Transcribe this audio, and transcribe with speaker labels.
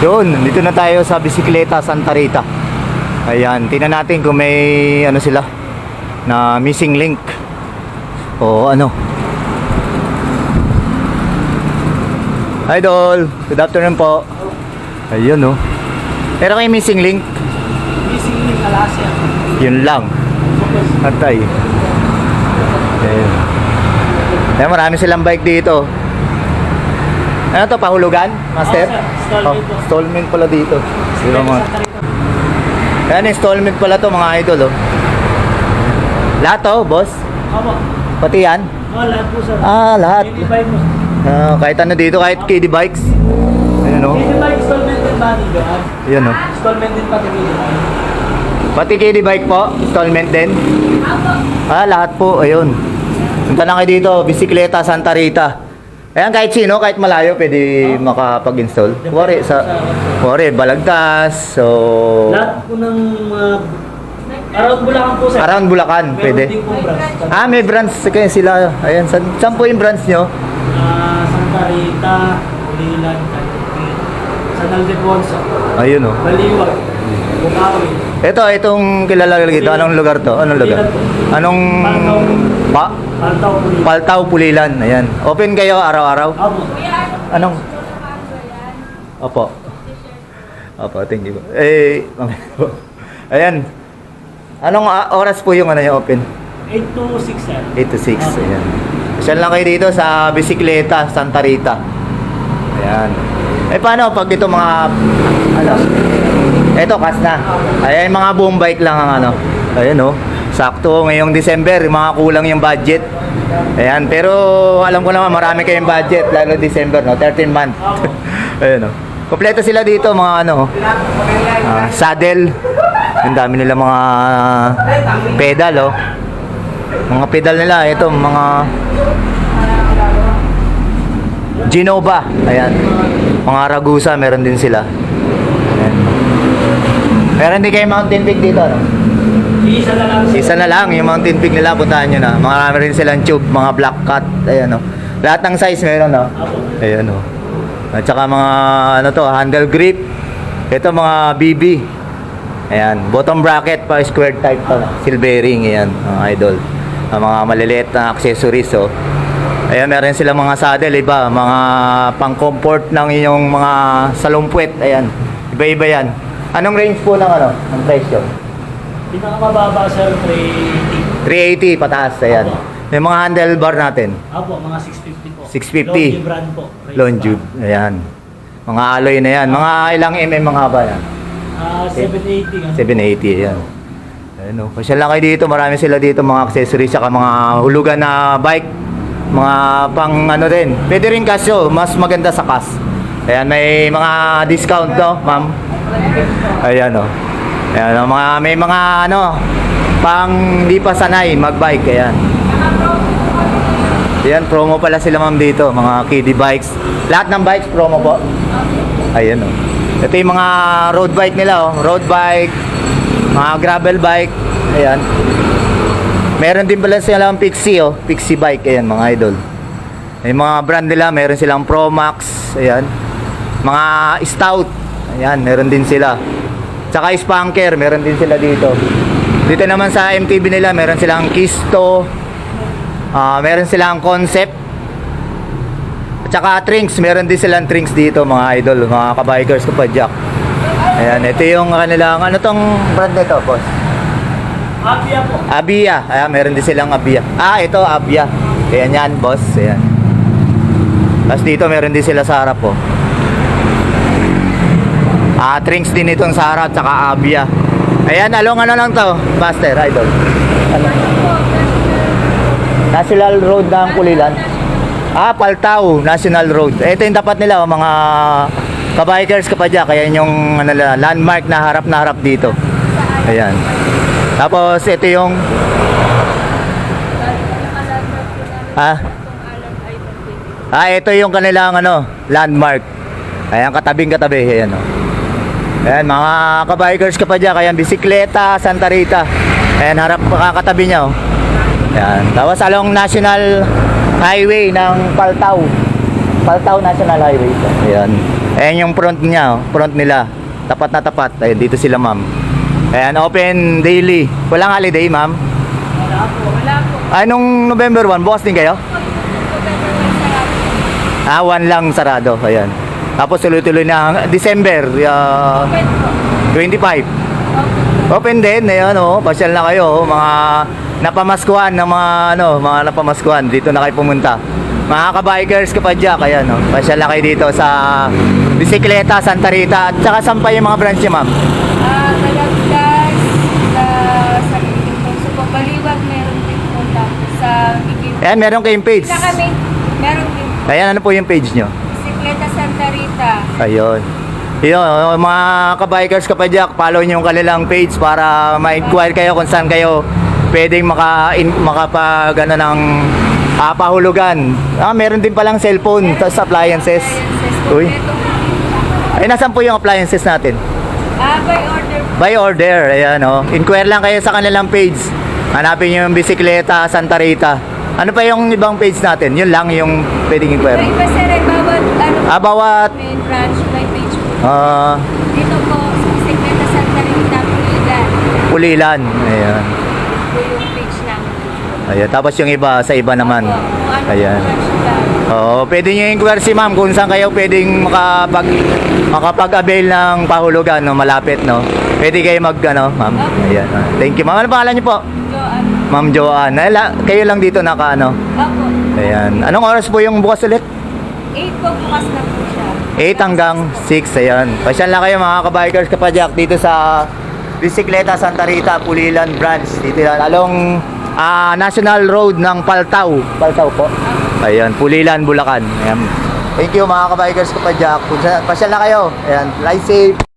Speaker 1: Doon, dito na tayo sa Bisikleta Santa Rita. Ayan, tingnan natin kung may ano sila na missing link o ano. Idol, good afternoon po. Ayun oh. Pero kayo missing link?
Speaker 2: Missing link Alasia.
Speaker 1: Yun lang. Atay. Ayun. Ayan, marami silang bike dito. Ano to, pahulugan, master?
Speaker 2: Installment po.
Speaker 1: Installment pala dito. Di ba, mga... Ayan, installment pala to mga idol oh. Lahat to, boss?
Speaker 2: Opo.
Speaker 1: Pati yan?
Speaker 2: Lahat po sir.
Speaker 1: Ah, lahat.
Speaker 2: Mini bike mo.
Speaker 1: Kahit ano dito, kahit KD Bikes. Ayun oh.
Speaker 2: Mini bike installment din ba dito?
Speaker 1: Ayan oh.
Speaker 2: Installment din pati mini bike.
Speaker 1: Pati KD Bike po, installment din? Ah, lahat po, ayun. Punta na kayo dito, Bisikleta Santa Rita. Ayan, kahit sino, kahit malayo, pwede makapag-install. Kuwari, Balagtas, so...
Speaker 2: Lahat po ng around Bulacan po sir.
Speaker 1: Around Bulacan,
Speaker 2: Meron
Speaker 1: pwede.
Speaker 2: din pong branch.
Speaker 1: Ah, may branch kaya sila. Ayan, saan po yung branch nyo?
Speaker 2: Santa Rita, Ulilan, San Ildefonso,
Speaker 1: Ayun oh.
Speaker 2: Baliwag, Bukawi.
Speaker 1: Itong kilala dito, anong lugar to? Anong lugar? Anong...
Speaker 2: Paltaw, Ulilan.
Speaker 1: Paltaw, Pulilan. Ayan. Open kayo araw-araw?
Speaker 2: Opo.
Speaker 1: Anong? Opo. Opo, thank you. Ayan. Anong oras po yung ano yung open?
Speaker 2: 8 to 6 sir.
Speaker 1: 8 to 6. Ayan. Saan lang kayo dito sa Bisikleta Santa Rita. Ayan. Paano pag ito mga ano? Ito kas na. Ayan, mga boom bike lang ang ano. Ayan oh. Sakto ngayong December, mga kulang yung budget. Ayan, pero alam ko naman marami kayong budget lalo December, no? 13 month. Ayan oh. Kompleto sila dito mga ano, saddle. Ang dami nila mga pedal oh. Mga pedal nila ito, mga Genova. Ayan. Mga Ragusa meron din sila. Ayan. Meron din kayo Mountain Peak dito, no?
Speaker 2: Isa na lang sir.
Speaker 1: Isa na lang, yung Mountain Peak nila, puntahan nyo na. Marami rin silang tube, mga black cat, ayan o. Lahat ng size meron o. Ayan o. At saka mga, ano to, handle grip. Ito mga BB. Ayan, bottom bracket pa, square type pa. Silvering, ayan, mga idol. Mga maliliit na accessories o. Ayan, meron silang mga saddle, iba. Mga pang-comfort ng inyong mga salumpwet, ayan. Iba-iba yan. Anong range po ng ano, ng presyo?
Speaker 2: Pinakamababa sir, 380.
Speaker 1: 380 pataas, ayan. May mga handlebar natin.
Speaker 2: Apo, mga 650 po.
Speaker 1: 650.
Speaker 2: Longeview brand po.
Speaker 1: Longeview, ayan. Mga alloy na yan. Mga ilang mm mga haba yan?
Speaker 2: 780 nga.
Speaker 1: 780, ayan. Ayan o. Pasyal lang kayo dito. Marami sila dito mga accessories saka mga hulugan na bike. Mga pang ano din. Pwede rin kasyo. Mas maganda sa kas. Ayan, may mga discount no, ma'am? Ayan o. Ayan, may mga ano pang di pa sanay magbike. Ayan. Ayan, promo pala sila ma'am dito, mga kiddie bikes. Lahat ng bikes promo po. Ayan o. Ito yung mga road bike nila o. Road bike, mga gravel bike. Ayan. Meron din pala silang Pixie o. Pixie bike. Ayan mga idol. May mga brand nila, meron silang Pro Max. Ayan. Mga Stout. Ayan, meron din sila. Tsaka Spanker, meron din sila dito. Dito naman sa MTB nila, meron silang Kisto. Meron silang Concept. Tsaka Trinks, meron din silang Trinks dito mga idol, mga kabikers ko pa Jack. Ayan, ito yung kanilang, ano tong brand nito, boss?
Speaker 2: Abia po.
Speaker 1: Abia. Ayan, meron din silang Abia. Ito Abia. Ayan yan, boss. Ayan. Tapos dito meron din sila sa harap po. Trinks din itong sa harap, tsaka Abia. Ayan, along ano lang to, master, idol. Ano? National Road ng Pulilan. Paltaw, National Road. Ito yung tapat nila, mga kabikers kapadya. Kaya yung ano, landmark na harap dito. Ayan. Tapos ito yung ito yung kanilang ano, landmark. Ayan, katabing-katabi. Ayan o. Ayan, mga kabikers kapadya. Kaya Bisikleta Santa Rita. Ayan, harap katabi niya o. Ayan. Tapos along National Highway ng Paltaw. Paltao National Highway. Ayan. Ayan yung front niya, front nila. Tapat na tapat. Ayan, dito sila ma'am. Ayan, open daily. Walang holiday, ma'am.
Speaker 2: Wala po.
Speaker 1: Anong November 1? Bukas din kayo? 1 lang sarado. Ayan. Tapos tuloy-tuloy na December 25. Open din. Ayan, pasyal na kayo. Mga napamaskuhan ng mga napamaskuhan. Dito na kayo pumunta. Mga ka-bikers, kapadyak, ayan, pasyal na kayo dito sa Bisikleta, Santa Rita. At saka saan pa yung mga branch niya, ma'am?
Speaker 3: Malagdas, sa Baliwag, meron din po. Tapos sa Bigil.
Speaker 1: Ayan, meron kayong page.
Speaker 3: Sa kami, meron din.
Speaker 1: Ayan, ano po yung page nyo?
Speaker 3: Bisikleta Santa Rita.
Speaker 1: Ayun. Yun, mga ka-bikers, kapadyak, follow nyo yung kanilang page para ma-inquire kayo kung saan kayo pwedeng makapag ng pahulugan. Meron din palang cellphone, tapos appliances. Uy. Ay, nasan po yung appliances natin?
Speaker 3: By order.
Speaker 1: By order, ayan, inquire lang kayo sa kanilang page. Hanapin nyo yung Bisikleta Santa Rita. Ano pa yung ibang page natin? Yun lang yung pwedeng inquire.
Speaker 3: May iba sir, bawat
Speaker 1: Bawat
Speaker 3: may branch, may page po. Dito po, sa Bisikleta Santa Rita, Pulilan.
Speaker 1: Pulilan. Ayan.
Speaker 3: Po yung page namin.
Speaker 1: Ayan. Tapos yung iba sa iba naman.
Speaker 3: Opo, kung ano
Speaker 1: Ayan.
Speaker 3: po branch lang.
Speaker 1: Oo, pwede nyo inquire si ma'am kung saan kayo pwedeng makapag-avail ng pahulugan, malapit, Pwede kayo ma'am. Ayan. Thank you, ma'am. Ano pangalan niyo po?
Speaker 3: Joan.
Speaker 1: Ma'am Joanne. Kayo lang dito
Speaker 3: Opo.
Speaker 1: Ayan. Anong oras po yung bukas ulit?
Speaker 3: 8 po, bukas na po siya.
Speaker 1: 8 hanggang 6, ayan. Pasyal na kayo mga ka-bikers, kapadyak, dito sa Bisikleta Santa Rita, Pulilan Branch. Dito yan, along National Road ng Paltao. Paltao po. Ayan, Pulilan, Bulacan. Ayan. Thank you mga ka-bikers, kapadyak. Pasyal na kayo. Ayan, ride safe.